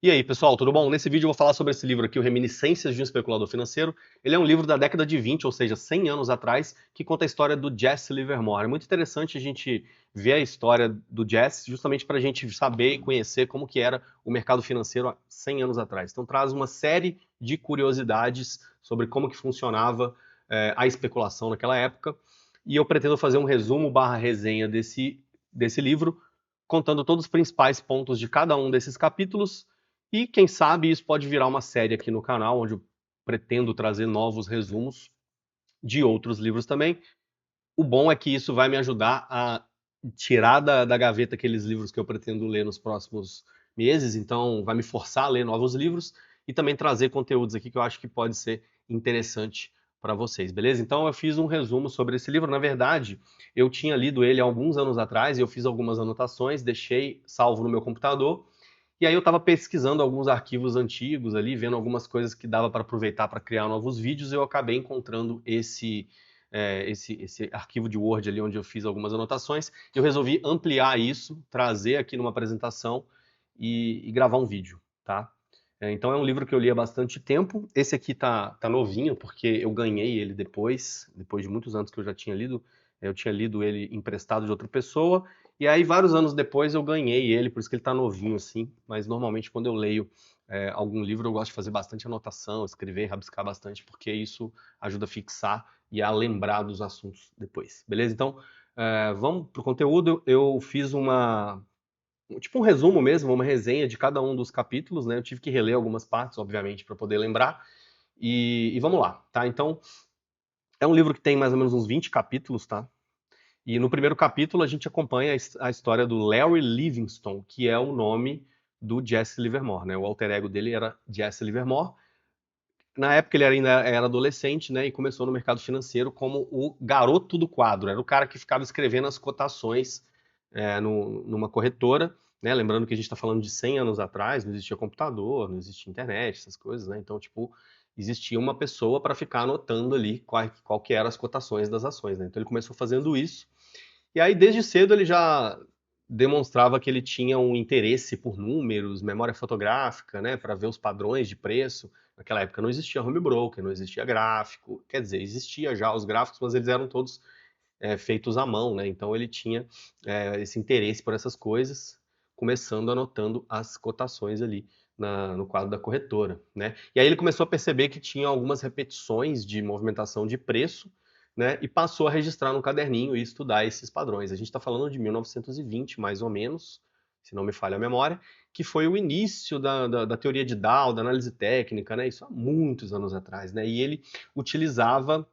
E aí, pessoal, tudo bom? Nesse vídeo eu vou falar sobre esse livro aqui, o Reminiscências de um Especulador Financeiro. Ele é um livro da década de 20, ou seja, 100 anos atrás, que conta a história do Jesse Livermore. É muito interessante a gente ver a história do Jesse, justamente para a gente saber e conhecer como que era o mercado financeiro há 100 anos atrás. Então traz uma série de curiosidades sobre como que funcionava a especulação naquela época. E eu pretendo fazer um resumo barra resenha desse livro, contando todos os principais pontos de cada um desses capítulos e quem sabe isso pode virar uma série aqui no canal, onde eu pretendo trazer novos resumos de outros livros também. O bom é que isso vai me ajudar a tirar da gaveta aqueles livros que eu pretendo ler nos próximos meses, então vai me forçar a ler novos livros e também trazer conteúdos aqui que eu acho que pode ser interessante para vocês, beleza? Então eu fiz um resumo sobre esse livro. Na verdade, eu tinha lido ele há alguns anos atrás e eu fiz algumas anotações, deixei salvo no meu computador. E aí eu estava pesquisando alguns arquivos antigos ali, vendo algumas coisas que dava para aproveitar para criar novos vídeos, e eu acabei encontrando esse arquivo de Word ali onde eu fiz algumas anotações. Eu resolvi ampliar isso, trazer aqui numa apresentação e gravar um vídeo, tá? Então é um livro que eu li há bastante tempo. Esse aqui tá novinho, porque eu ganhei ele depois de muitos anos que eu já tinha lido. Eu tinha lido ele emprestado de outra pessoa, e aí vários anos depois eu ganhei ele, por isso que ele tá novinho assim. Mas normalmente quando eu leio algum livro eu gosto de fazer bastante anotação, escrever, rabiscar bastante, porque isso ajuda a fixar e a lembrar dos assuntos depois, beleza? Então, vamos pro conteúdo. Eu fiz tipo um resumo mesmo, uma resenha de cada um dos capítulos, né? Eu tive que reler algumas partes, obviamente, para poder lembrar. E vamos lá, tá? Então, é um livro que tem mais ou menos uns 20 capítulos, tá? E no primeiro capítulo a gente acompanha a história do Larry Livingston, que é o nome do Jesse Livermore, né? O alter ego dele era Jesse Livermore. Na época ele ainda era adolescente, né? E começou no mercado financeiro como o garoto do quadro. Era o cara que ficava escrevendo as cotações numa corretora, né? Lembrando que a gente está falando de 100 anos atrás, não existia computador, não existia internet, essas coisas, né? Então, tipo, existia uma pessoa para ficar anotando ali qual que eram as cotações das ações, né? Então ele começou fazendo isso. E aí, desde cedo, ele já demonstrava que ele tinha um interesse por números, memória fotográfica, né, para ver os padrões de preço. Naquela época não existia home broker, não existia gráfico, quer dizer, existia já os gráficos, mas eles eram todos feitos à mão, né? Então ele tinha esse interesse por essas coisas, começando anotando as cotações ali no quadro da corretora, né? E aí ele começou a perceber que tinha algumas repetições de movimentação de preço, né? E passou a registrar no caderninho e estudar esses padrões. A gente está falando de 1920, mais ou menos, se não me falha a memória, que foi o início da teoria de Dow, da análise técnica, né? Isso há muitos anos atrás, né? E ele utilizava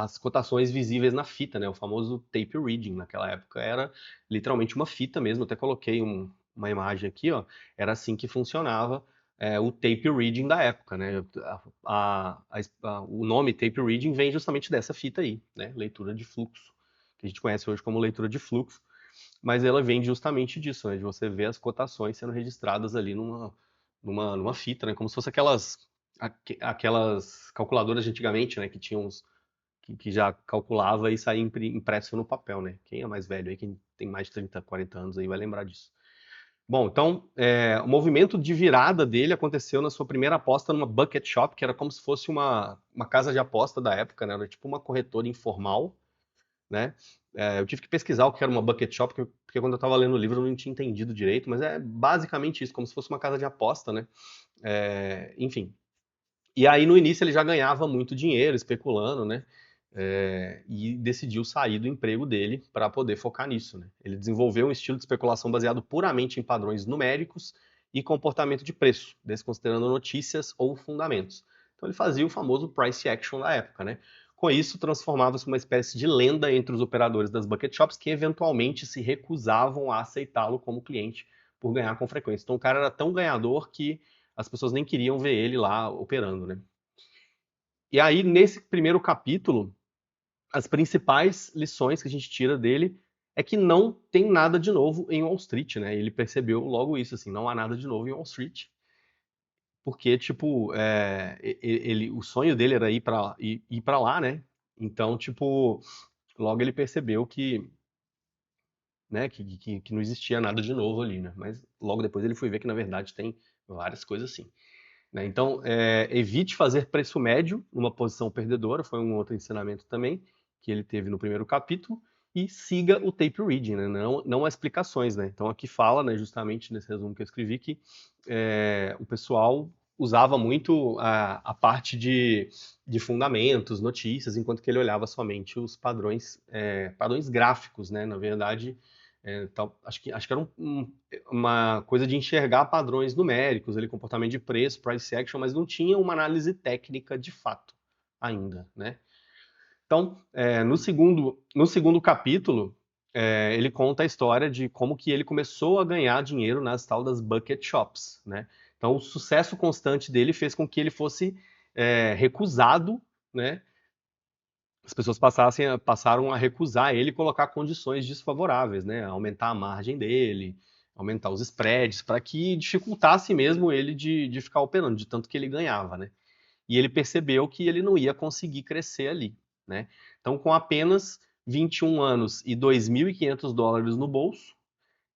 as cotações visíveis na fita, né? O famoso tape reading. Naquela época era literalmente uma fita mesmo. Até coloquei uma imagem aqui, ó. Era assim que funcionava o tape reading da época, né? O nome tape reading vem justamente dessa fita aí, né? Leitura de fluxo, que a gente conhece hoje como leitura de fluxo, mas ela vem justamente disso, né? De você ver as cotações sendo registradas ali numa fita, né? Como se fosse aquelas calculadoras de antigamente, né? Que tinham que já calculava e saía impresso no papel, né? Quem é mais velho aí, quem tem mais de 30, 40 anos aí vai lembrar disso. Bom, então, o movimento de virada dele aconteceu na sua primeira aposta numa bucket shop, que era como se fosse uma casa de aposta da época, né? Era tipo uma corretora informal, né? Eu tive que pesquisar o que era uma bucket shop, porque quando eu estava lendo o livro eu não tinha entendido direito, mas é basicamente isso, como se fosse uma casa de aposta, né? Enfim. E aí no início ele já ganhava muito dinheiro especulando, né? E decidiu sair do emprego dele para poder focar nisso, né? Ele desenvolveu um estilo de especulação baseado puramente em padrões numéricos e comportamento de preço, desconsiderando notícias ou fundamentos. Então ele fazia o famoso price action da época, né? Com isso, transformava-se uma espécie de lenda entre os operadores das bucket shops que eventualmente se recusavam a aceitá-lo como cliente por ganhar com frequência. Então o cara era tão ganhador que as pessoas nem queriam ver ele lá operando, né? E aí, nesse primeiro capítulo, as principais lições que a gente tira dele é que não tem nada de novo em Wall Street, né? Ele percebeu logo isso, assim, não há nada de novo em Wall Street, porque, tipo, o sonho dele era ir para lá, né? Então, tipo, logo ele percebeu que né? Que não existia nada de novo ali, né? Mas logo depois ele foi ver que na verdade tem várias coisas assim. Né? Então, evite fazer preço médio numa posição perdedora, foi um outro ensinamento também que ele teve no primeiro capítulo, e siga o tape reading, né? Não há explicações. Né? Então, aqui fala, né, justamente nesse resumo que eu escrevi, que o pessoal usava muito a parte de fundamentos, notícias, enquanto que ele olhava somente os padrões gráficos, né? Na verdade, acho que era uma coisa de enxergar padrões numéricos, ali, comportamento de preço, price action, mas não tinha uma análise técnica de fato ainda, né? Então, no segundo capítulo, ele conta a história de como que ele começou a ganhar dinheiro nas tal das bucket shops, né? Então, o sucesso constante dele fez com que ele fosse recusado, né? As pessoas passaram a recusar ele e colocar condições desfavoráveis, né? Aumentar a margem dele, aumentar os spreads, para que dificultasse mesmo ele de ficar operando, de tanto que ele ganhava, né? E ele percebeu que ele não ia conseguir crescer ali, né? Então, com apenas 21 anos e $2.500 no bolso,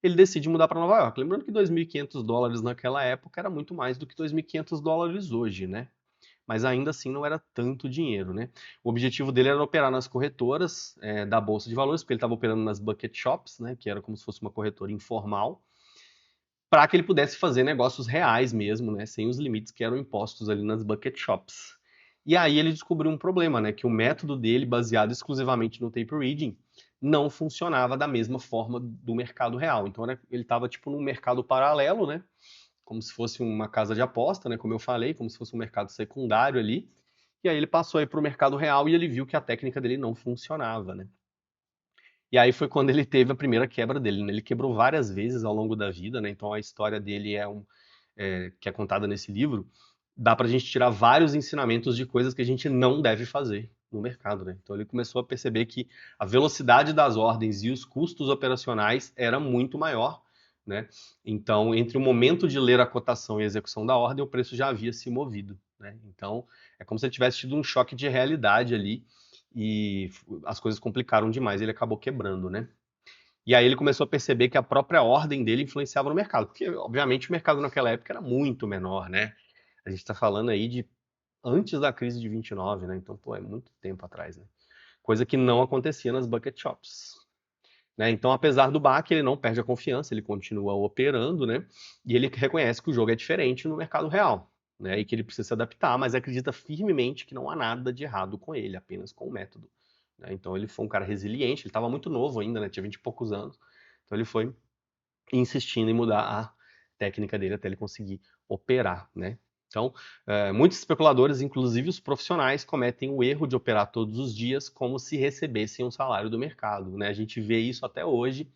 ele decide mudar para Nova York. Lembrando que $2.500 naquela época era muito mais do que $2.500 hoje, né? Mas ainda assim não era tanto dinheiro, né? O objetivo dele era operar nas corretoras da Bolsa de Valores, porque ele estava operando nas bucket shops, né? Que era como se fosse uma corretora informal, para que ele pudesse fazer negócios reais mesmo, né? Sem os limites que eram impostos ali nas bucket shops. E aí ele descobriu um problema, né? Que o método dele, baseado exclusivamente no tape reading, não funcionava da mesma forma do mercado real. Então ele estava tipo num mercado paralelo, né? Como se fosse uma casa de aposta, né? Como eu falei, como se fosse um mercado secundário ali. E aí ele passou aí para o mercado real e ele viu que a técnica dele não funcionava, né? E aí foi quando ele teve a primeira quebra dele, né? Ele quebrou várias vezes ao longo da vida, né? Então a história dele que é contada nesse livro, dá para a gente tirar vários ensinamentos de coisas que a gente não deve fazer no mercado, né? Então ele começou a perceber que a velocidade das ordens e os custos operacionais era muito maior, né? Então, entre o momento de ler a cotação e a execução da ordem, o preço já havia se movido, né? Então, é como se ele tivesse tido um choque de realidade ali e as coisas complicaram demais, ele acabou quebrando, né? E aí ele começou a perceber que a própria ordem dele influenciava no mercado, porque obviamente o mercado naquela época era muito menor, né? A gente está falando aí de antes da crise de 29, né? Então, pô, é muito tempo atrás, né? Coisa que não acontecia nas bucket shops. Né? Então, apesar do baque, ele não perde a confiança, ele continua operando, né? E ele reconhece que o jogo é diferente no mercado real, né? E que ele precisa se adaptar, mas acredita firmemente que não há nada de errado com ele, apenas com o método. Né? Então, ele foi um cara resiliente, ele estava muito novo ainda, né? Tinha 20 e poucos anos. Então, ele foi insistindo em mudar a técnica dele até ele conseguir operar, né? Então, muitos especuladores, inclusive os profissionais, cometem o erro de operar todos os dias como se recebessem um salário do mercado, né? A gente vê isso até hoje.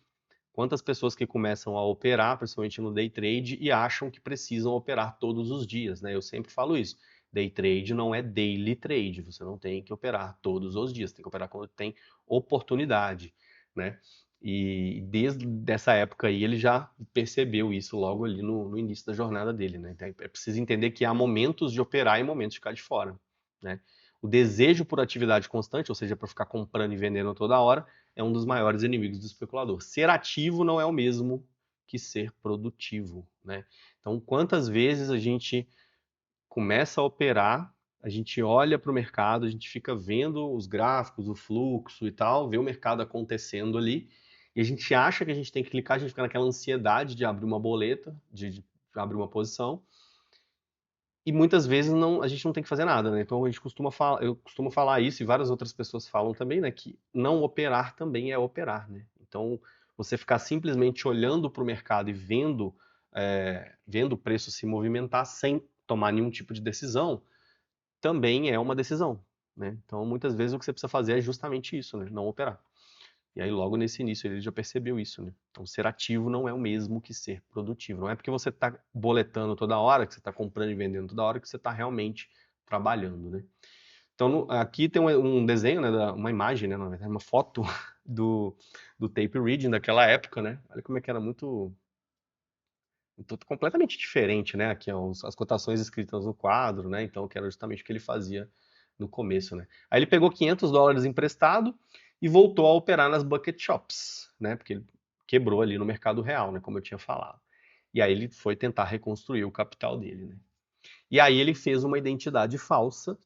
Quantas pessoas que começam a operar, principalmente no day trade, e acham que precisam operar todos os dias, né? Eu sempre falo isso. Day trade não é daily trade. Você não tem que operar todos os dias. Tem que operar quando tem oportunidade, né? E desde essa época aí ele já percebeu isso logo ali no início da jornada dele, né? Então é preciso entender que há momentos de operar e momentos de ficar de fora, né? O desejo por atividade constante, ou seja, para ficar comprando e vendendo toda hora, é um dos maiores inimigos do especulador. Ser ativo não é o mesmo que ser produtivo, né? Então, quantas vezes a gente começa a operar, a gente olha para o mercado, a gente fica vendo os gráficos, o fluxo e tal, vê o mercado acontecendo ali, e a gente acha que a gente tem que clicar, a gente fica naquela ansiedade de abrir uma boleta, de abrir uma posição, e muitas vezes a gente não tem que fazer nada, né? Então eu costumo falar isso e várias outras pessoas falam também, né? Que não operar também é operar, né? Então você ficar simplesmente olhando para o mercado e vendo o preço se movimentar sem tomar nenhum tipo de decisão também é uma decisão, né? Então muitas vezes o que você precisa fazer é justamente isso, né? Não operar. E aí, logo nesse início, ele já percebeu isso, né? Então, ser ativo não é o mesmo que ser produtivo. Não é porque você está boletando toda hora, que você está comprando e vendendo toda hora, que você está realmente trabalhando, né? Então, aqui tem um desenho, né, uma imagem, né, na verdade, uma foto do tape reading daquela época, né? Olha como é que era completamente diferente, né? Aqui, ó, as cotações escritas no quadro, né? Então, que era justamente o que ele fazia no começo, né? Aí ele pegou $500 emprestado e voltou a operar nas bucket shops, né? Porque ele quebrou ali no mercado real, né, como eu tinha falado. E aí ele foi tentar reconstruir o capital dele, né? E aí ele fez uma identidade falsa,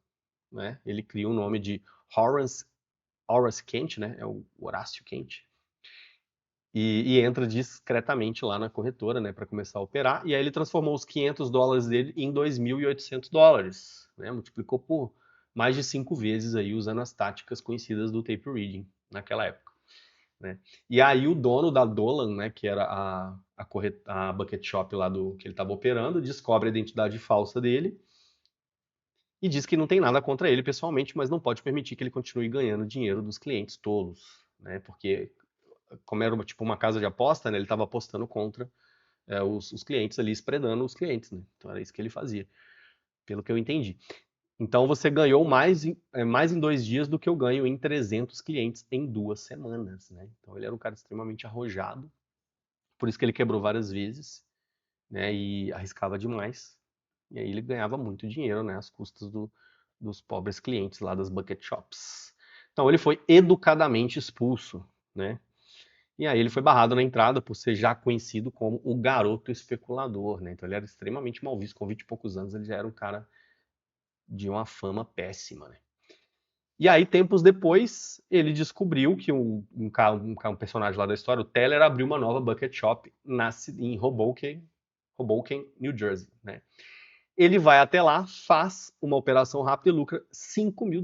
né? Ele cria o nome de Horace Kent, né? É o Horácio Kent. E entra discretamente lá na corretora, né, para começar a operar. E aí ele transformou os $500 dele em $2.800, né? Multiplicou por mais de 5 vezes aí usando as táticas conhecidas do tape reading naquela época, né? E aí o dono da Dolan, né, que era a bucket shop lá do que ele estava operando, descobre a identidade falsa dele e diz que não tem nada contra ele pessoalmente, mas não pode permitir que ele continue ganhando dinheiro dos clientes tolos, né? Porque como era tipo uma casa de aposta, né, ele estava apostando contra os clientes ali, spreadando os clientes, né? Então era isso que ele fazia, pelo que eu entendi. Então você ganhou mais em 2 dias do que eu ganho em 300 clientes em 2 semanas, né? Então ele era um cara extremamente arrojado, por isso que ele quebrou várias vezes, né? E arriscava demais. E aí ele ganhava muito dinheiro, né? Às custas dos pobres clientes lá das bucket shops. Então ele foi educadamente expulso, né? E aí ele foi barrado na entrada por ser já conhecido como o garoto especulador, né? Então ele era extremamente mal visto, com 20 e poucos anos ele já era um cara de uma fama péssima, né? E aí, tempos depois, ele descobriu que um personagem lá da história, o Teller, abriu uma nova bucket shop em Hoboken, New Jersey, né? Ele vai até lá, faz uma operação rápida e lucra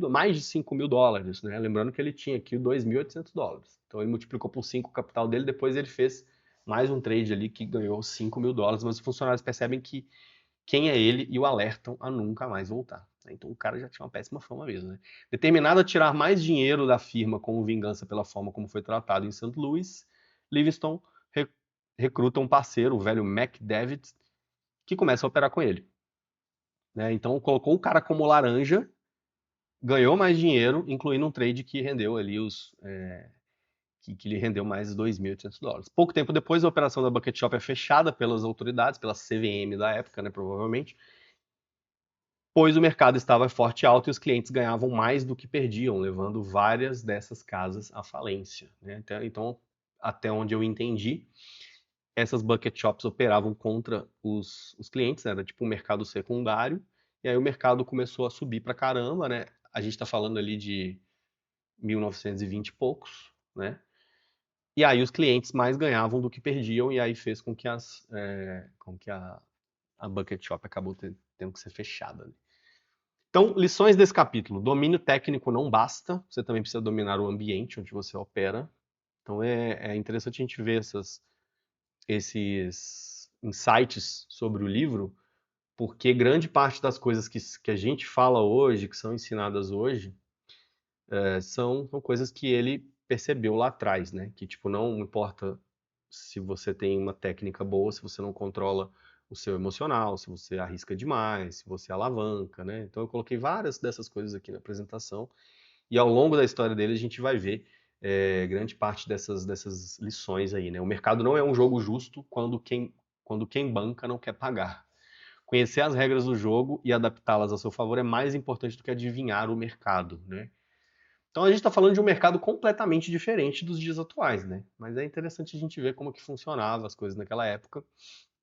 mais de $5.000, né? Lembrando que ele tinha aqui $2.800. Então ele multiplicou por 5 o capital dele, depois ele fez mais um trade ali que ganhou $5.000, mas os funcionários percebem que quem é ele e o alertam a nunca mais voltar. Então o cara já tinha uma péssima fama mesmo, né? Determinado a tirar mais dinheiro da firma como vingança pela forma como foi tratado em St. Louis, Livingston recruta um parceiro, o velho Mac David, que começa a operar com ele, né? Então colocou o cara como laranja, ganhou mais dinheiro, incluindo um trade que rendeu ali que lhe rendeu mais de $2.800. Pouco tempo depois, a operação da Bucket Shop é fechada pelas autoridades, pela CVM da época, né, provavelmente, pois o mercado estava forte e alto e os clientes ganhavam mais do que perdiam, levando várias dessas casas à falência, né? Então, até onde eu entendi, essas bucket shops operavam contra os clientes, né? Era tipo um mercado secundário, e aí o mercado começou a subir pra caramba, né? A gente está falando ali de 1920 e poucos, né? E aí os clientes mais ganhavam do que perdiam, e aí fez com que a bucket shop acabou tendo que ser fechada, né? Então, lições desse capítulo. Domínio técnico não basta, você também precisa dominar o ambiente onde você opera. Então, é interessante a gente ver esses insights sobre o livro, porque grande parte das coisas que a gente fala hoje, que são ensinadas hoje, são coisas que ele percebeu lá atrás, né? Que, tipo, não importa se você tem uma técnica boa, se você não controla o seu emocional, se você arrisca demais, se você alavanca, né? Então eu coloquei várias dessas coisas aqui na apresentação e ao longo da história dele a gente vai ver grande parte dessas lições aí, né? O mercado não é um jogo justo quando quem banca não quer pagar. Conhecer as regras do jogo e adaptá-las a seu favor é mais importante do que adivinhar o mercado, né? Então a gente está falando de um mercado completamente diferente dos dias atuais, né? Mas é interessante a gente ver como que funcionava as coisas naquela época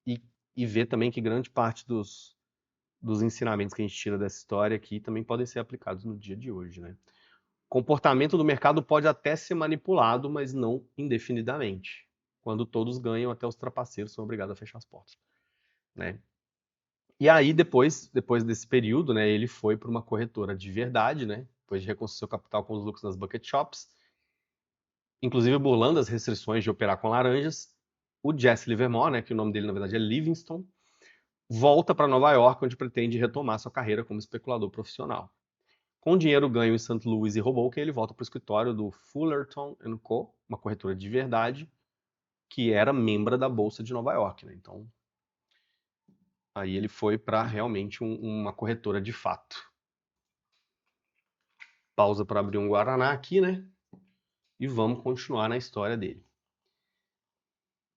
e, e ver também que grande parte dos ensinamentos que a gente tira dessa história aqui também podem ser aplicados no dia de hoje, né? O comportamento do mercado pode até ser manipulado, mas não indefinidamente. Quando todos ganham, até os trapaceiros são obrigados a fechar as portas, né? E aí, depois desse período, né, ele foi para uma corretora de verdade, né? Depois de reconstruir seu capital com os lucros das bucket shops, inclusive burlando as restrições de operar com laranjas. O Jesse Livermore, né, que o nome dele na verdade é Livingston, volta para Nova York, onde pretende retomar sua carreira como especulador profissional. Com dinheiro ganho em St. Louis e Hoboken, ele volta para o escritório do Fullerton Co., uma corretora de verdade, que era membro da Bolsa de Nova York, né? Então, aí ele foi para realmente uma corretora de fato. Pausa para abrir um Guaraná aqui, né? E vamos continuar na história dele.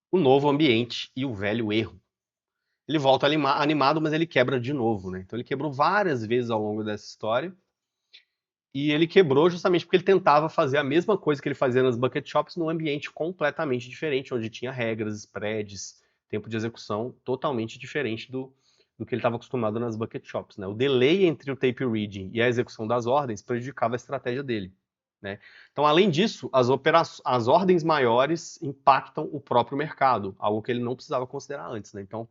O novo ambiente e o velho erro. Ele volta animado, mas ele quebra de novo, né? Então ele quebrou várias vezes ao longo dessa história. E ele quebrou justamente porque ele tentava fazer a mesma coisa que ele fazia nas bucket shops num ambiente completamente diferente, onde tinha regras, spreads, tempo de execução totalmente diferente do que ele estava acostumado nas bucket shops, né? O delay entre o tape reading e a execução das ordens prejudicava a estratégia dele, né? Então, além disso, as ordens maiores impactam o próprio mercado, algo que ele não precisava considerar antes, né? Então,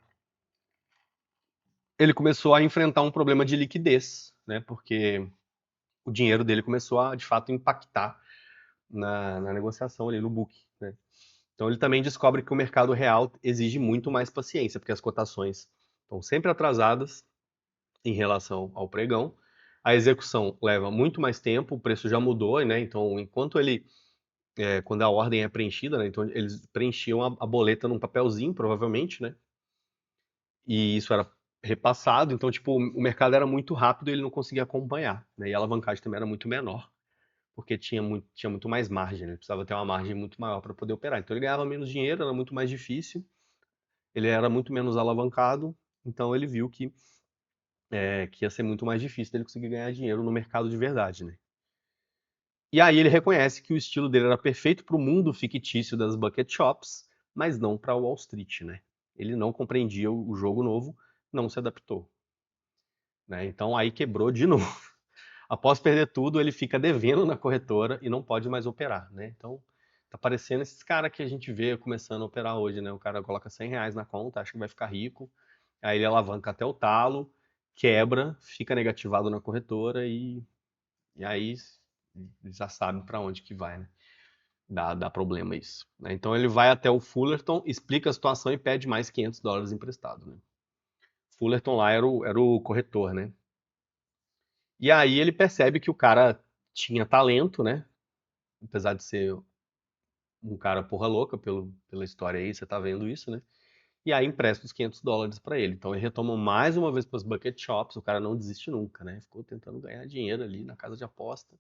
ele começou a enfrentar um problema de liquidez, né? Porque o dinheiro dele começou a, de fato, impactar na negociação ali no book, né? Então ele também descobre que o mercado real exige muito mais paciência, porque as cotações estão sempre atrasadas em relação ao pregão, a execução leva muito mais tempo, o preço já mudou, né? Então, enquanto quando a ordem é preenchida, né? Então eles preenchiam a boleta num papelzinho, provavelmente, né? E isso era repassado, então, tipo, o mercado era muito rápido e ele não conseguia acompanhar, né? E a alavancagem também era muito menor, porque tinha muito mais margem, né? Ele precisava ter uma margem muito maior para poder operar. Então ele ganhava menos dinheiro, era muito mais difícil, ele era muito menos alavancado, então ele viu que ia ser muito mais difícil dele conseguir ganhar dinheiro no mercado de verdade, né? E aí ele reconhece que o estilo dele era perfeito para o mundo fictício das bucket shops, mas não para Wall Street, né? Ele não compreendia o jogo novo, não se adaptou, né? Então aí quebrou de novo. Após perder tudo, ele fica devendo na corretora e não pode mais operar, né? Então, tá parecendo esses caras que a gente vê começando a operar hoje, né? O cara coloca R$ 100 na conta, acha que vai ficar rico, aí ele alavanca até o talo, quebra, fica negativado na corretora e aí já sabe para onde que vai, né? Dá problema isso, né? Então ele vai até o Fullerton, explica a situação e pede mais US$ 500 emprestado, né? Fullerton lá era o corretor, né? E aí ele percebe que o cara tinha talento, né? Apesar de ser um cara porra louca pela história aí, você tá vendo isso, né? E aí empresta os US$ 500 pra ele. Então ele retoma mais uma vez pras bucket shops, o cara não desiste nunca, né? Ficou tentando ganhar dinheiro ali na casa de aposta.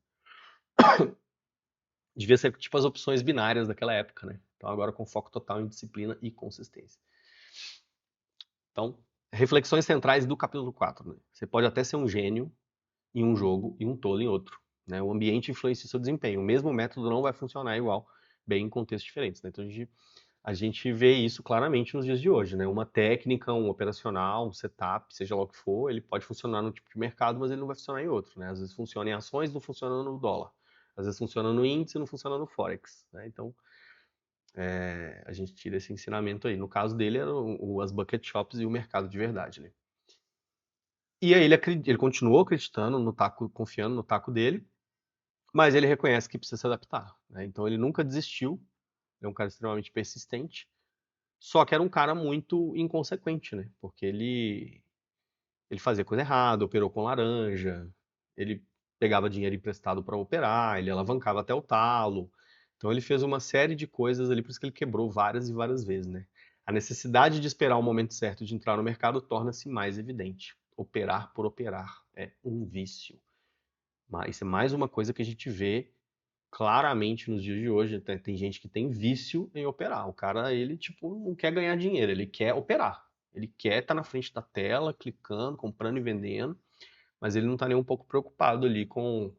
Devia ser tipo as opções binárias daquela época, né? Então agora com foco total em disciplina e consistência. Então, reflexões centrais do capítulo 4, né? Você pode até ser um gênio em um jogo e um tolo em outro, né? O ambiente influencia o seu desempenho. O mesmo método não vai funcionar igual, bem em contextos diferentes, né? Então a gente vê isso claramente nos dias de hoje, né? Uma técnica, um operacional, um setup, seja lá o que for, ele pode funcionar num tipo de mercado, mas ele não vai funcionar em outro, né? Às vezes funciona em ações, não funciona no dólar. Às vezes funciona no índice, não funciona no Forex, né? Então, a gente tira esse ensinamento aí. No caso dele, eram as bucket shops e o mercado de verdade, né? E aí ele continuou acreditando no taco, confiando no taco dele, mas ele reconhece que precisa se adaptar, né? Então ele nunca desistiu, é um cara extremamente persistente, só que era um cara muito inconsequente, né? Porque ele fazia coisa errada, operou com laranja, ele pegava dinheiro emprestado para operar, ele alavancava até o talo. Então ele fez uma série de coisas ali, por isso que ele quebrou várias e várias vezes, né? A necessidade de esperar o momento certo de entrar no mercado torna-se mais evidente. Operar por operar é um vício. Mas isso é mais uma coisa que a gente vê claramente nos dias de hoje. Tem gente que tem vício em operar. O cara, ele, tipo, não quer ganhar dinheiro, ele quer operar. Ele quer estar na frente da tela, clicando, comprando e vendendo, mas ele não está nem um pouco preocupado ali com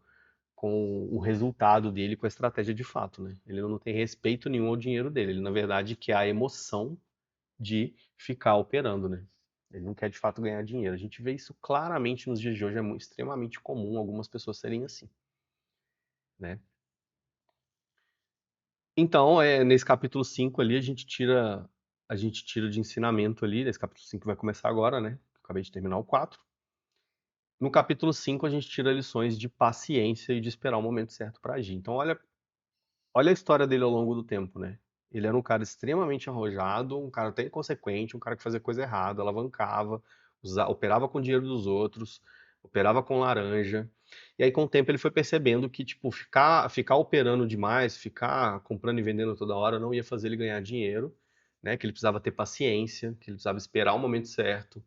o resultado dele, com a estratégia de fato, né? Ele não tem respeito nenhum ao dinheiro dele. Ele, na verdade, quer a emoção de ficar operando, né? Ele não quer de fato ganhar dinheiro. A gente vê isso claramente nos dias de hoje, é extremamente comum algumas pessoas serem assim, né? Então, nesse capítulo 5 ali, a gente tira de ensinamento ali, nesse capítulo 5 vai começar agora, né? Acabei de terminar o 4. No capítulo 5 a gente tira lições de paciência e de esperar o momento certo para agir. Então, olha a história dele ao longo do tempo, né? Ele era um cara extremamente arrojado, um cara até inconsequente, um cara que fazia coisa errada, alavancava, operava com o dinheiro dos outros, operava com laranja. E aí, com o tempo, ele foi percebendo que, tipo, ficar operando demais, ficar comprando e vendendo toda hora não ia fazer ele ganhar dinheiro, né? Que ele precisava ter paciência, que ele precisava esperar o momento certo,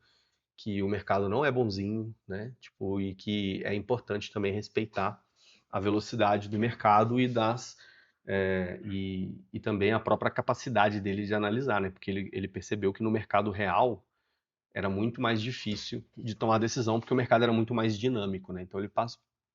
que o mercado não é bonzinho, né? Tipo, e que é importante também respeitar a velocidade do mercado e também a própria capacidade dele de analisar, né? Porque ele percebeu que no mercado real era muito mais difícil de tomar decisão, porque o mercado era muito mais dinâmico, né? Então ele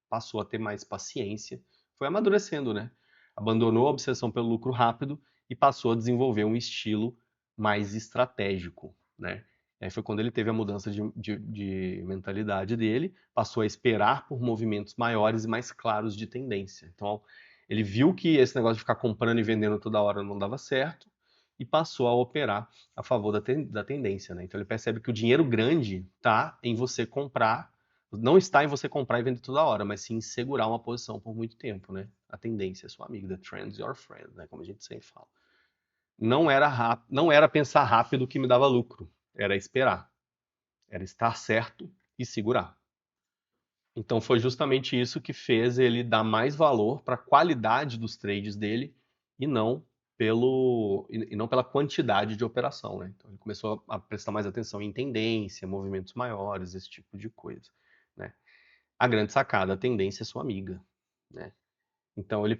passou a ter mais paciência, foi amadurecendo, né? Abandonou a obsessão pelo lucro rápido e passou a desenvolver um estilo mais estratégico, né? Aí foi quando ele teve a mudança de mentalidade dele, passou a esperar por movimentos maiores e mais claros de tendência. Então, ele viu que esse negócio de ficar comprando e vendendo toda hora não dava certo e passou a operar a favor da tendência, né? Então, ele percebe que o dinheiro grande está em você comprar, não está em você comprar e vender toda hora, mas sim em segurar uma posição por muito tempo, né? A tendência é sua amiga, the trend's your friend, né? Como a gente sempre fala. Não era pensar rápido que me dava lucro, era esperar. Era estar certo e segurar. Então foi justamente isso que fez ele dar mais valor para a qualidade dos trades dele e não não pela quantidade de operação, né? Então ele começou a prestar mais atenção em tendência, movimentos maiores, esse tipo de coisa, né? A grande sacada, a tendência é sua amiga, né? Então ele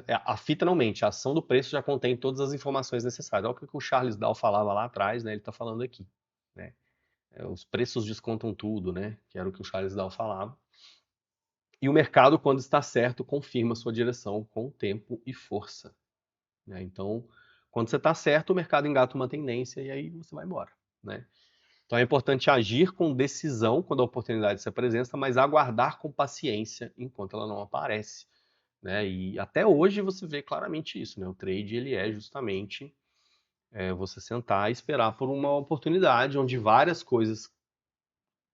a fita não mente, a ação do preço já contém todas as informações necessárias. Olha o que o Charles Dow falava lá atrás, né? Ele está falando aqui, né? Os preços descontam tudo, né? Que era o que o Charles Dow falava. E o mercado, quando está certo, confirma sua direção com tempo e força, né? Então, quando você está certo, o mercado engata uma tendência e aí você vai embora, né? Então é importante agir com decisão quando a oportunidade se apresenta, mas aguardar com paciência enquanto ela não aparece, né? E até hoje você vê claramente isso, né? O trade ele é justamente você sentar e esperar por uma oportunidade onde várias coisas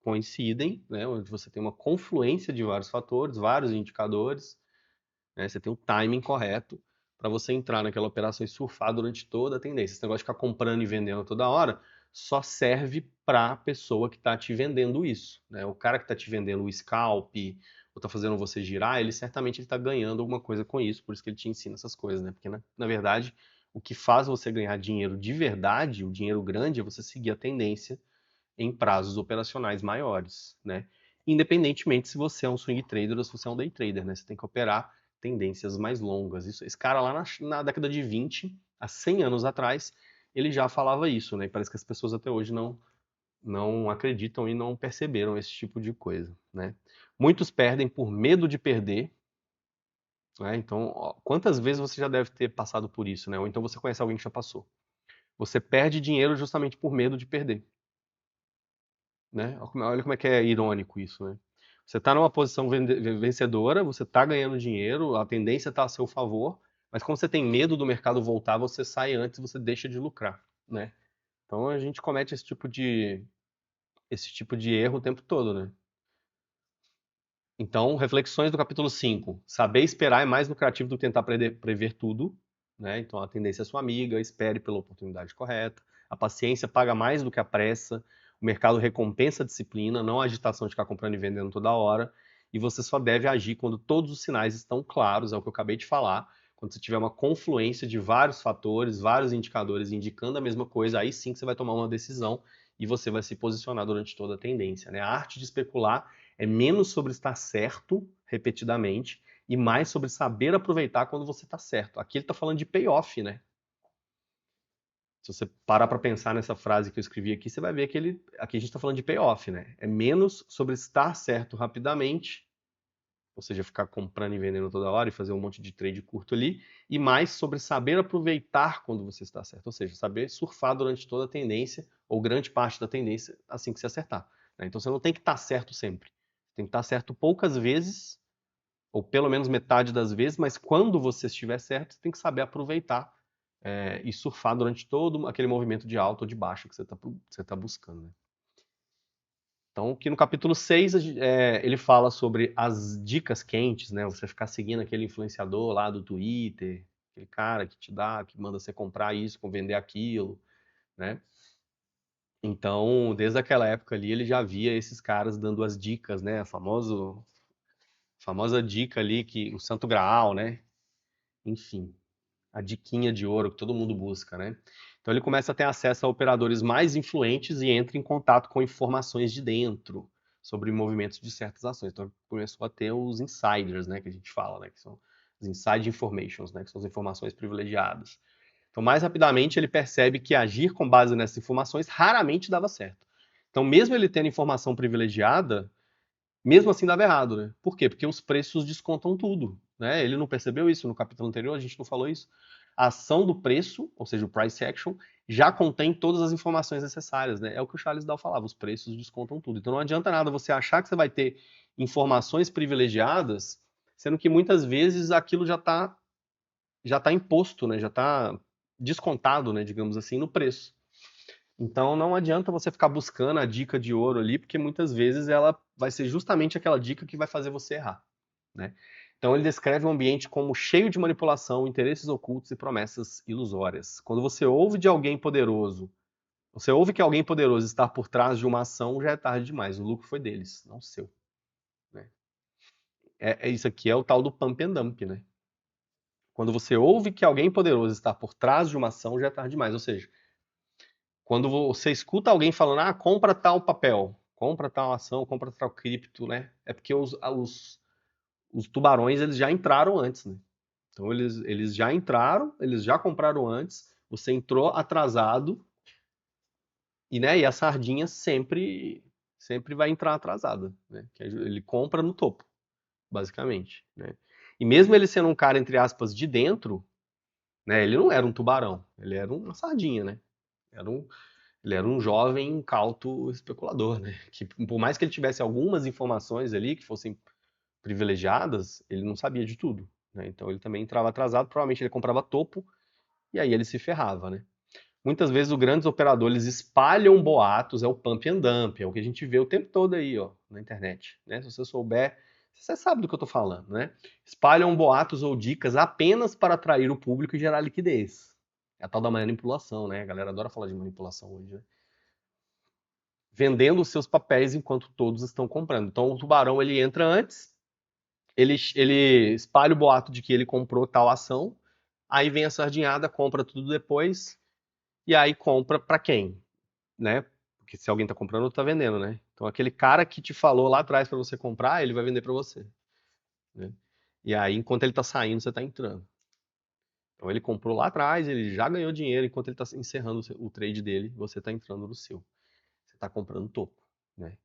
coincidem, né? Onde você tem uma confluência de vários fatores, vários indicadores, né? Você tem o timing correto para você entrar naquela operação e surfar durante toda a tendência. Esse negócio de ficar comprando e vendendo toda hora só serve para a pessoa que está te vendendo isso, né? O cara que está te vendendo o scalp ou está fazendo você girar, ele certamente está ganhando alguma coisa com isso, por isso que ele te ensina essas coisas, né? Porque na verdade o que faz você ganhar dinheiro de verdade, o dinheiro grande, é você seguir a tendência em prazos operacionais maiores, né? Independentemente se você é um swing trader ou se você é um day trader, né? Você tem que operar tendências mais longas. Esse cara lá na década de 20, há 100 anos atrás, ele já falava isso, né? E parece que as pessoas até hoje não acreditam e não perceberam esse tipo de coisa, né? Muitos perdem por medo de perder, né? Então, ó, quantas vezes você já deve ter passado por isso, né? Ou então você conhece alguém que já passou. Você perde dinheiro justamente por medo de perder, né? Olha como é que é irônico isso, né? Você está numa posição vencedora, você está ganhando dinheiro, a tendência está a seu favor, mas como você tem medo do mercado voltar, você sai antes, você deixa de lucrar, né? Então a gente comete esse tipo de erro o tempo todo, né? Então, reflexões do capítulo 5. Saber esperar é mais lucrativo do que tentar prever tudo, né? Então a tendência é sua amiga, espere pela oportunidade correta. A paciência paga mais do que a pressa. O mercado recompensa a disciplina, não a agitação de ficar comprando e vendendo toda hora. E você só deve agir quando todos os sinais estão claros, é o que eu acabei de falar. Quando você tiver uma confluência de vários fatores, vários indicadores indicando a mesma coisa, aí sim que você vai tomar uma decisão e você vai se posicionar durante toda a tendência, né? A arte de especular é menos sobre estar certo repetidamente e mais sobre saber aproveitar quando você está certo. Aqui ele está falando de payoff, né? Se você parar para pensar nessa frase que eu escrevi aqui, você vai ver que aqui a gente está falando de payoff, né? É menos sobre estar certo rapidamente, ou seja, ficar comprando e vendendo toda hora e fazer um monte de trade curto ali, e mais sobre saber aproveitar quando você está certo, ou seja, saber surfar durante toda a tendência, ou grande parte da tendência, assim que você acertar, né? Então você não tem que estar certo sempre. Você tem que estar certo poucas vezes, ou pelo menos metade das vezes, mas quando você estiver certo, você tem que saber aproveitar e surfar durante todo aquele movimento de alta ou de baixa que você tá buscando, né? Então, aqui no capítulo 6, ele fala sobre as dicas quentes, né? Você ficar seguindo aquele influenciador lá do Twitter, aquele cara que te dá, que manda você comprar isso, vender aquilo, né? Então, desde aquela época ali, ele já via esses caras dando as dicas, né? A famosa dica ali, que o Santo Graal, né? Enfim, a diquinha de ouro que todo mundo busca, né? Então ele começa a ter acesso a operadores mais influentes e entra em contato com informações de dentro sobre movimentos de certas ações. Então ele começou a ter os insiders, né, que a gente fala, né, que são os inside informations, né, que são as informações privilegiadas. Então mais rapidamente ele percebe que agir com base nessas informações raramente dava certo. Então mesmo ele tendo informação privilegiada, Mesmo assim dava errado, né? Por quê? Porque os preços descontam tudo, né? Ele não percebeu isso no capítulo anterior, a gente não falou isso. A ação do preço, ou seja, o price action, já contém todas as informações necessárias, né? É o que o Charles Dow falava, os preços descontam tudo. Então não adianta nada você achar que você vai ter informações privilegiadas, sendo que muitas vezes aquilo já tá imposto, né? Já está descontado, né? Digamos assim, no preço. Então não adianta você ficar buscando a dica de ouro ali, porque muitas vezes ela vai ser justamente aquela dica que vai fazer você errar, né? Então ele descreve o ambiente como cheio de manipulação, interesses ocultos e promessas ilusórias. Quando você ouve de alguém poderoso, você ouve que alguém poderoso está por trás de uma ação, já é tarde demais. O lucro foi deles, não seu, né? Isso aqui é o tal do pump and dump, né? Quando você ouve que alguém poderoso está por trás de uma ação, já é tarde demais. Ou seja, quando você escuta alguém falando, compra tal papel, compra tal ação, compra tal cripto, né? É porque os tubarões eles já entraram antes, né? Então eles já entraram, eles já compraram antes, você entrou atrasado e, né, e a sardinha sempre vai entrar atrasada, né? Que ele compra no topo, basicamente, né? E mesmo ele sendo um cara, entre aspas, de dentro, né? Ele não era um tubarão, ele era uma sardinha, né? Era um, Ele era um jovem incauto especulador, né? Que por mais que ele tivesse algumas informações ali que fossem privilegiadas, ele não sabia de tudo, né? Então ele também entrava atrasado, provavelmente ele comprava topo e aí ele se ferrava, né? Muitas vezes os grandes operadores espalham boatos, é o pump and dump, é o que a gente vê o tempo todo aí, ó, na internet, né? Se você souber, você sabe do que eu tô falando, né? Espalham boatos ou dicas apenas para atrair o público e gerar liquidez. É a tal da manipulação, né? A galera adora falar de manipulação hoje, né? Vendendo os seus papéis enquanto todos estão comprando. Então o tubarão ele entra antes, ele espalha o boato de que ele comprou tal ação, aí vem a sardinhada, compra tudo depois, e aí compra para quem, né? Porque se alguém está comprando, está vendendo, né? Então aquele cara que te falou lá atrás para você comprar, ele vai vender para você, né? E aí enquanto ele está saindo, você está entrando. Então ele comprou lá atrás, ele já ganhou dinheiro, enquanto ele está encerrando o trade dele, você está entrando no seu. Você está comprando topo, né?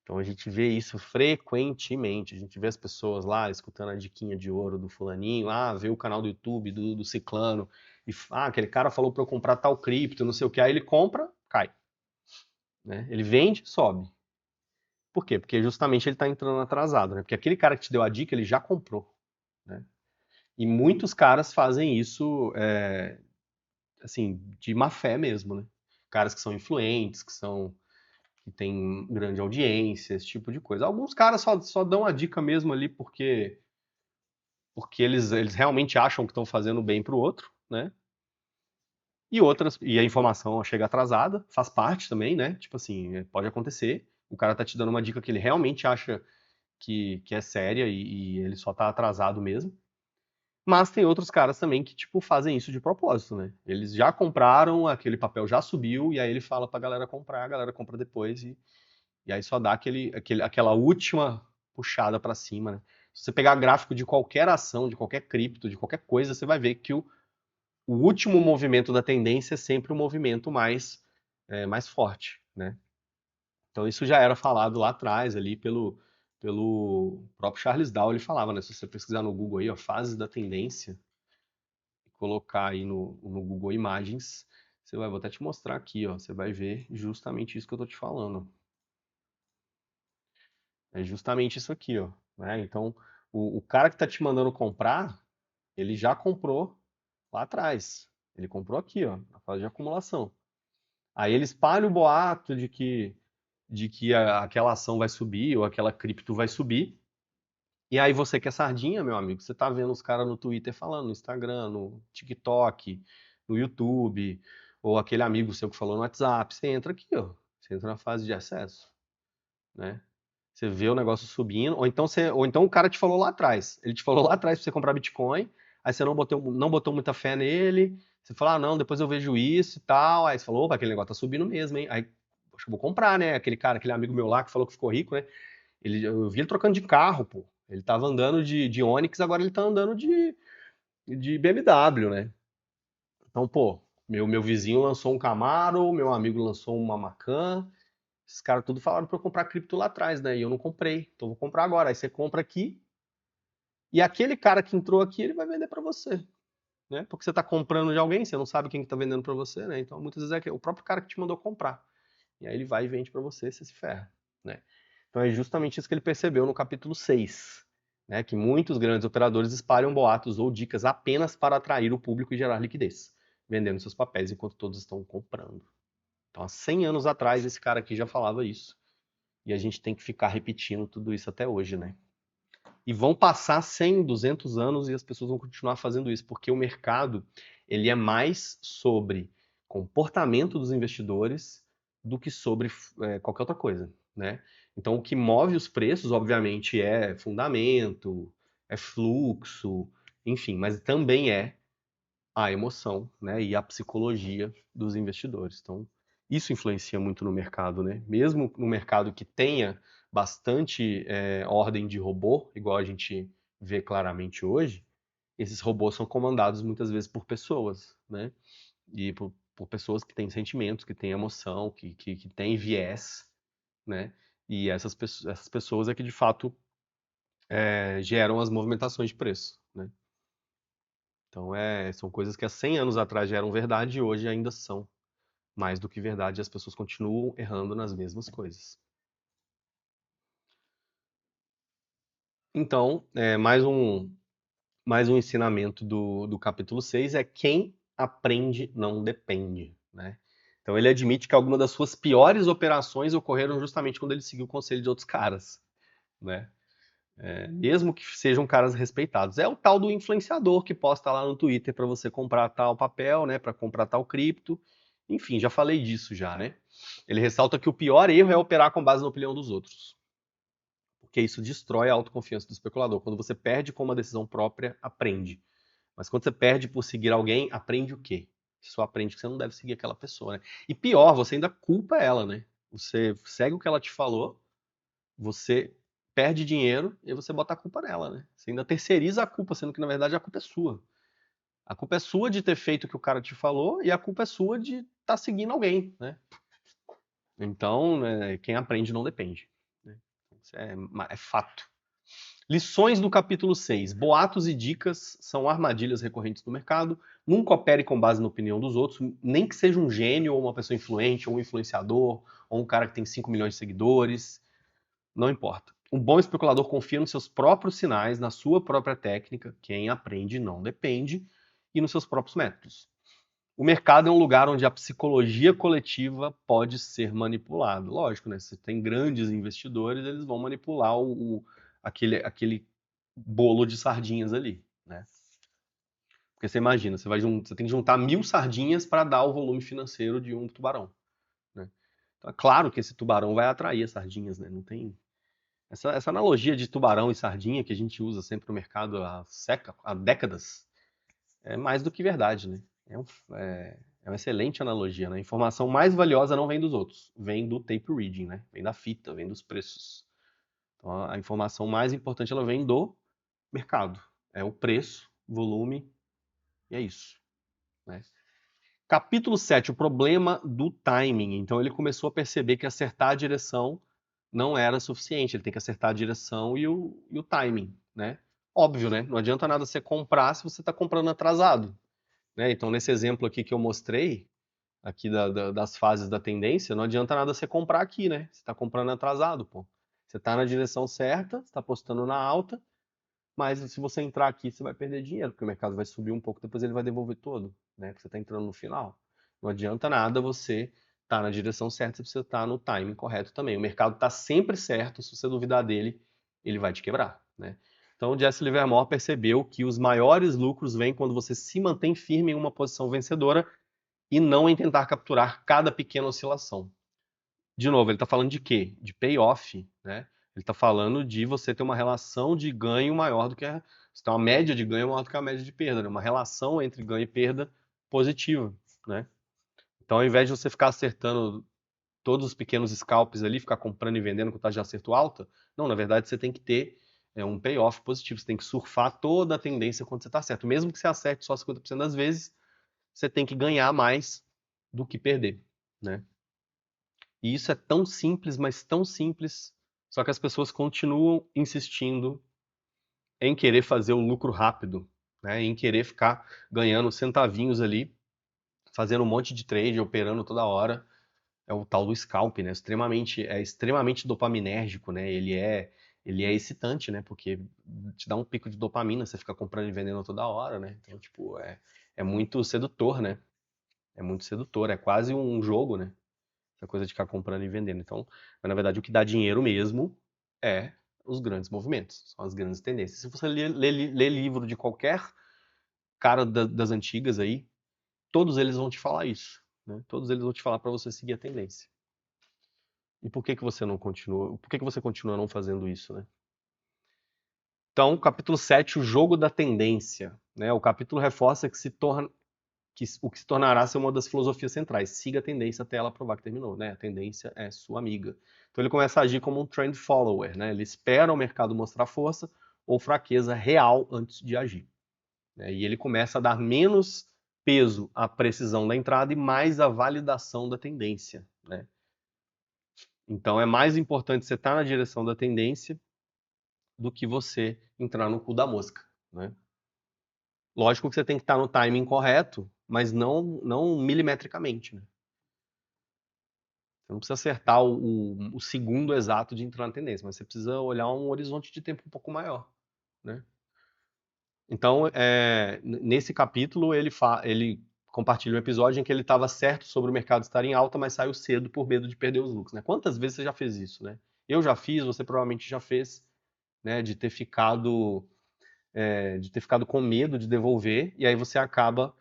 Então a gente vê isso frequentemente. A gente vê as pessoas lá escutando a diquinha de ouro do fulaninho, vê o canal do YouTube do ciclano, e aquele cara falou para eu comprar tal cripto, não sei o que, aí ele compra, cai, né? Ele vende, sobe. Por quê? Porque justamente ele está entrando atrasado, né? Porque aquele cara que te deu a dica, ele já comprou, né? E muitos caras fazem isso, assim, de má fé mesmo, né? Caras que são influentes, que tem grande audiência, esse tipo de coisa. Alguns caras só dão a dica mesmo ali porque eles realmente acham que estão fazendo bem para o outro, né? E a informação chega atrasada, faz parte também, né? Tipo assim, pode acontecer. O cara tá te dando uma dica que ele realmente acha que é séria e ele só tá atrasado mesmo. Mas tem outros caras também que, tipo, fazem isso de propósito, né? Eles já compraram, aquele papel já subiu, e aí ele fala pra galera comprar, a galera compra depois e aí só dá aquela última puxada para cima, né? Se você pegar gráfico de qualquer ação, de qualquer cripto, de qualquer coisa, você vai ver que o último movimento da tendência é sempre o movimento mais forte, né? Então isso já era falado lá atrás ali pelo próprio Charles Dow, ele falava, né? Se você pesquisar no Google aí, ó, fases da tendência, e colocar aí no Google Imagens, vou até te mostrar aqui, ó, você vai ver justamente isso que eu tô te falando. É justamente isso aqui, ó, né? Então, o cara que está te mandando comprar, ele já comprou lá atrás. Ele comprou aqui, ó, na fase de acumulação. Aí ele espalha o boato de que aquela ação vai subir ou aquela cripto vai subir. E aí você que é sardinha, meu amigo, você tá vendo os caras no Twitter falando, no Instagram, no TikTok, no YouTube, ou aquele amigo seu que falou no WhatsApp, você entra aqui, ó. Você entra na fase de acesso, né? Você vê o negócio subindo, ou então o cara te falou lá atrás. Ele te falou lá atrás para você comprar Bitcoin, aí você não botou muita fé nele. Você falou, não, depois eu vejo isso e tal. Aí você falou, opa, aquele negócio tá subindo mesmo, hein? Aí, poxa, eu vou comprar, né? Aquele amigo meu lá que falou que ficou rico, né? Eu vi ele trocando de carro, pô. Ele tava andando de Onix, agora ele tá andando de BMW, né? Então, pô, meu vizinho lançou um Camaro, meu amigo lançou uma Macan. Esses caras tudo falaram para eu comprar cripto lá atrás, né? E eu não comprei, então vou comprar agora. Aí você compra aqui, e aquele cara que entrou aqui, ele vai vender para você, né? Porque você está comprando de alguém, você não sabe quem está vendendo para você, né? Então muitas vezes é o próprio cara que te mandou comprar. E aí ele vai e vende para você, você se ferra, né? Então é justamente isso que ele percebeu no capítulo 6, né? Que muitos grandes operadores espalham boatos ou dicas apenas para atrair o público e gerar liquidez, vendendo seus papéis enquanto todos estão comprando. Então há 100 anos atrás esse cara aqui já falava isso. E a gente tem que ficar repetindo tudo isso até hoje, né? E vão passar 100, 200 anos e as pessoas vão continuar fazendo isso, porque o mercado, ele é mais sobre comportamento dos investidores do que sobre qualquer outra coisa, né? Então, o que move os preços, obviamente, é fundamento, é fluxo, enfim, mas também é a emoção, né, e a psicologia dos investidores. Então, isso influencia muito no mercado, né? Mesmo no mercado que tenha bastante ordem de robô, igual a gente vê claramente hoje, esses robôs são comandados muitas vezes por pessoas, né? E por pessoas que têm sentimentos, que têm emoção, que têm viés, né? E essas pessoas é que de fato geram as movimentações de preço, né? Então, são coisas que há 100 anos atrás já eram verdade e hoje ainda são mais do que verdade. As pessoas continuam errando nas mesmas coisas. Então, mais um ensinamento do capítulo 6 é quem aprende não depende, né? Então, ele admite que algumas das suas piores operações ocorreram justamente quando ele seguiu o conselho de outros caras, né? Mesmo que sejam caras respeitados. É o tal do influenciador que posta lá no Twitter para você comprar tal papel, né, para comprar tal cripto. Enfim, já falei disso já, né? Ele ressalta que o pior erro é operar com base na opinião dos outros, porque isso destrói a autoconfiança do especulador. Quando você perde com uma decisão própria, aprende. Mas quando você perde por seguir alguém, aprende o quê? Você só aprende que você não deve seguir aquela pessoa, né? E pior, você ainda culpa ela, né? Você segue o que ela te falou, você perde dinheiro e você bota a culpa nela, né? Você ainda terceiriza a culpa, sendo que na verdade a culpa é sua. A culpa é sua de ter feito o que o cara te falou e a culpa é sua de estar tá seguindo alguém, né? Então, né, quem aprende não depende, né? Isso é fato. Lições do capítulo 6. Boatos e dicas são armadilhas recorrentes do mercado. Nunca opere com base na opinião dos outros, nem que seja um gênio, ou uma pessoa influente, ou um influenciador, ou um cara que tem 5 milhões de seguidores. Não importa. Um bom especulador confia nos seus próprios sinais, na sua própria técnica, quem aprende não depende, e nos seus próprios métodos. O mercado é um lugar onde a psicologia coletiva pode ser manipulada. Lógico, né? Se tem grandes investidores, eles vão manipular aquele bolo de sardinhas ali, né? Porque você imagina, você tem que juntar 1000 sardinhas para dar o volume financeiro de um tubarão, né? Então, é claro que esse tubarão vai atrair as sardinhas, né? Não tem. Essa analogia de tubarão e sardinha que a gente usa sempre no mercado há décadas é mais do que verdade, né? É uma excelente analogia, né? A informação mais valiosa não vem dos outros, vem do tape reading, né? Vem da fita, vem dos preços. Então, a informação mais importante ela vem do mercado. É o preço, volume, e é isso, né? Capítulo 7, o problema do timing. Então ele começou a perceber que acertar a direção não era suficiente, ele tem que acertar a direção e o timing, né? Óbvio, né? Não adianta nada você comprar se você está comprando atrasado, né? Então nesse exemplo aqui que eu mostrei, aqui das fases da tendência, não adianta nada você comprar aqui, né? Você está comprando atrasado, pô. Você está na direção certa, está apostando na alta, mas se você entrar aqui, você vai perder dinheiro, porque o mercado vai subir um pouco, depois ele vai devolver todo, né? Porque você está entrando no final. Não adianta nada você estar na direção certa, você precisa estar no timing correto também. O mercado está sempre certo, se você duvidar dele, ele vai te quebrar, né? Então, o Jesse Livermore percebeu que os maiores lucros vêm quando você se mantém firme em uma posição vencedora e não em tentar capturar cada pequena oscilação. De novo, ele está falando de quê? De payoff, né? Ele está falando de você ter uma relação de ganho maior do que você tem uma média de ganho maior do que a média de perda, né? Uma relação entre ganho e perda positiva, né? Então, ao invés de você ficar acertando todos os pequenos scalps ali, ficar comprando e vendendo com taxa de acerto alta, não, na verdade você tem que ter um payoff positivo, você tem que surfar toda a tendência quando você está certo. Mesmo que você acerte só 50% das vezes, você tem que ganhar mais do que perder, né? E isso é tão simples, mas tão simples, só que as pessoas continuam insistindo em querer fazer o lucro rápido, né? Em querer ficar ganhando centavinhos ali, fazendo um monte de trade, operando toda hora. É o tal do scalp, né? É extremamente dopaminérgico, né? Ele é excitante, né? Porque te dá um pico de dopamina, você fica comprando e vendendo toda hora, né? Então, tipo, é muito sedutor, né? É muito sedutor, é quase um jogo, né? Essa coisa de ficar comprando e vendendo. Então, mas, na verdade, o que dá dinheiro mesmo é os grandes movimentos, são as grandes tendências. Se você ler livro de qualquer cara das antigas aí, todos eles vão te falar isso, né? Todos eles vão te falar para você seguir a tendência. E por que que você não continua? Por que que você continua não fazendo isso, né? Então, capítulo 7, o jogo da tendência, né? O capítulo reforça o que se tornará ser uma das filosofias centrais. Siga a tendência até ela provar que terminou, né? A tendência é sua amiga. Então ele começa a agir como um trend follower, né? Ele espera o mercado mostrar força ou fraqueza real antes de agir, né? E ele começa a dar menos peso à precisão da entrada e mais à validação da tendência, né? Então é mais importante você estar na direção da tendência do que você entrar no cu da mosca, né? Lógico que você tem que estar no timing correto, mas não milimetricamente, né? Você não precisa acertar o segundo exato de entrar na tendência, mas você precisa olhar um horizonte de tempo um pouco maior, né? Então, nesse capítulo, ele compartilha um episódio em que ele estava certo sobre o mercado estar em alta, mas saiu cedo por medo de perder os lucros, né? Quantas vezes você já fez isso, né? Eu já fiz, você provavelmente já fez, né? De ter ficado com medo de devolver, e aí você acaba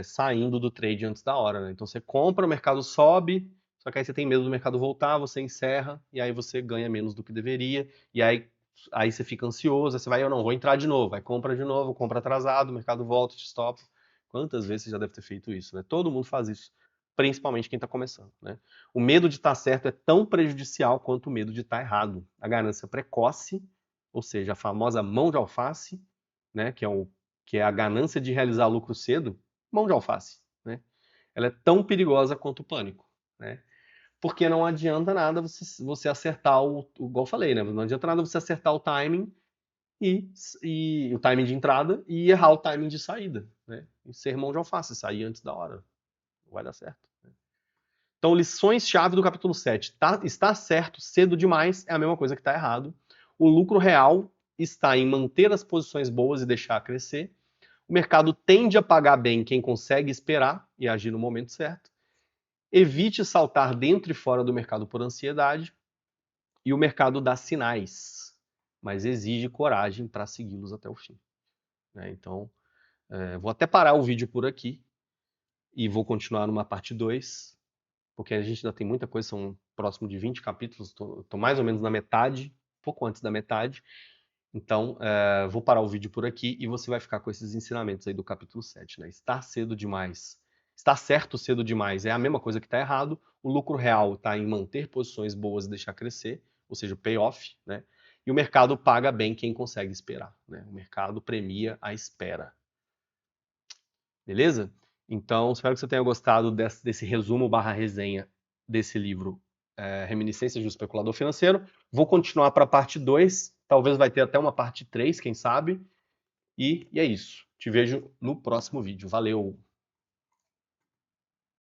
saindo do trade antes da hora, né? Então você compra, o mercado sobe, só que aí você tem medo do mercado voltar, você encerra, e aí você ganha menos do que deveria, e aí você fica ansioso, aí você vai, eu não, vou entrar de novo, aí compra de novo, compra atrasado, o mercado volta, te stop. Quantas vezes você já deve ter feito isso, né? Todo mundo faz isso, principalmente quem está começando, né? O medo de estar certo é tão prejudicial quanto o medo de estar errado. A ganância precoce, ou seja, a famosa mão de alface, né, que é a ganância de realizar lucro cedo, mão de alface, né? Ela é tão perigosa quanto o pânico, né? Porque não adianta nada você acertar igual eu falei, né? Não adianta nada você acertar o timing e o timing de entrada e errar o timing de saída, né? E ser mão de alface, sair antes da hora. Não vai dar certo, né? Então, lições-chave do capítulo 7. Está certo cedo demais é a mesma coisa que está errado. O lucro real está em manter as posições boas e deixar crescer. O mercado tende a pagar bem quem consegue esperar e agir no momento certo. Evite saltar dentro e fora do mercado por ansiedade. E o mercado dá sinais, mas exige coragem para segui-los até o fim, né? Então, vou até parar o vídeo por aqui e vou continuar numa parte 2, porque a gente ainda tem muita coisa, são próximo de 20 capítulos, estou mais ou menos na metade, pouco antes da metade. Então, vou parar o vídeo por aqui e você vai ficar com esses ensinamentos aí do capítulo 7, né? Estar certo cedo demais é a mesma coisa que está errado. O lucro real está em manter posições boas e deixar crescer, ou seja, o payoff, né? E o mercado paga bem quem consegue esperar, né? O mercado premia a espera. Beleza? Então, espero que você tenha gostado desse resumo / resenha desse livro, Reminiscências do Especulador Financeiro. Vou continuar para a parte 2, talvez vai ter até uma parte 3, quem sabe. E é isso. Te vejo no próximo vídeo. Valeu!